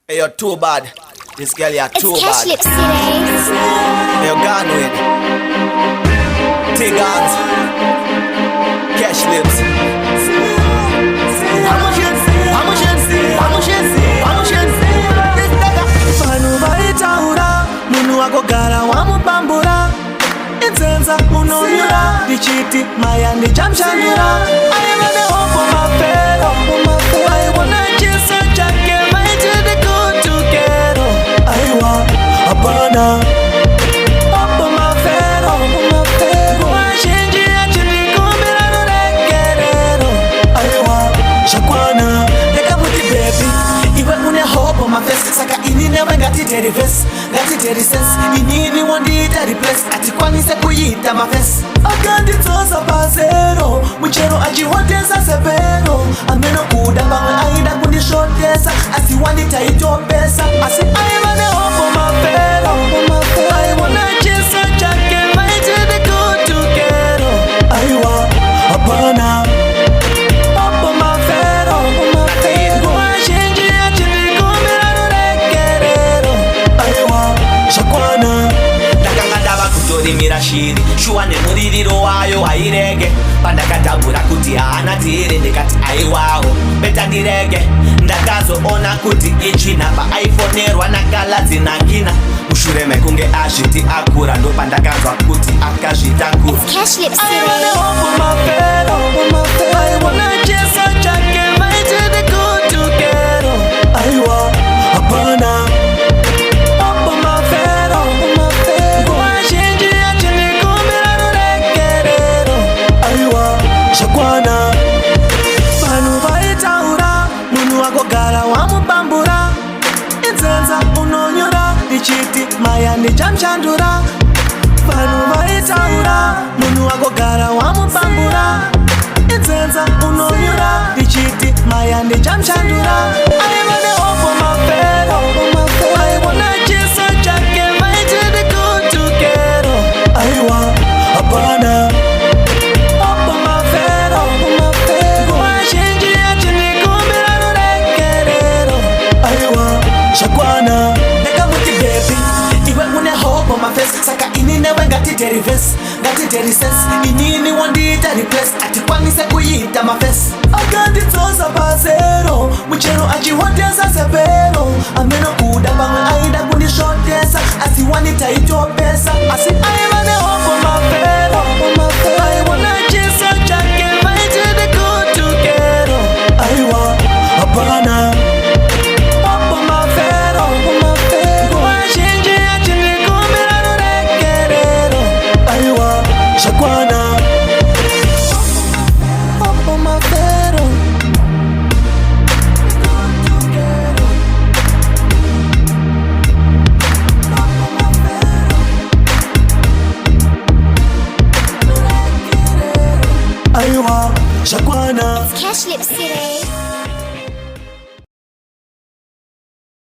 Hey, you're too bad. This girl, you're too bad. Cashlibscity. Hey, you're gone with T-Guns. Cashlibs. Vanhu vaitaura munhu akogara wamupambura inzenza unonyura ndichiti maya ndichamushandura aiva nehopo mafero aiona chiso chake vaitidi kutukero aiwa hapana hopo mafero nguva zhinji yachindikumbira ruregerero aiwa zvakwana ndakamuti bebi iwe une hopo mafesi saka ini newe ngatiteri vhesi ngatiteri sensi inini wondiita replace atikwanise kuyiita mafesi akandidzosa pazero muchero achihotesa sepero amenokuda pamwe aida kundisvotesa asi wanditaitopesa asi aiva nehopo mafero aiona chiso chake vaitidi kutukero aiwa hapana hopo mafero nguva zhinji yachindikumbira ruregerero aiwa zvakwana Ndakanga ndava kutorimira shiri shuwa nemuririro wayo hairege pandakadhabhura kuti haana tiri ndikati aiwawo beta ndirege ndakazoona kuti ichina paaifonerwa nakaladzi nakina mushure mekunge azviti akura ndopandakanzwa kuti akazvitakura Cashlibscity. hopo mafero aiona chiso chake vaitidi kutukero aiwa hapana hopo mafero nguva zhinji yachindikumbira ruregerero aiwa zvakwana vanhu vaitaura munhu akogara wamupambura inzenza unonyura ndichiti maya ndichamushandura vanhu vaitaura munhu akogara wamupambura inzenza unonyura ndichiti maya ndichamushandura aiva nehopo mafero aiona chiso chake vaitidi kutukero aiwa hapana hopo mafero nguva zhinji yachindikumbira ruregerero aiwa zvakwana ndakamuti bebi iwe une hopo mafesi saka ini newe ngatiteri vhesi ngatiteri sensi inini wondiita replace atikwanise kuyiita mafesi akandidzosa pazero muchero achihotesa sepero amenokuda pamwe aida kundisvotesa asi wanditaitopesa asi aiva nehopo mafero aiona chiso chake vaitidi kutukero aiwa hapana hopo mafero nguva zhinji yachindikumbira ruregerero aiwa zvakwana hopo mafero aiwa zvakwana Cashlibscity.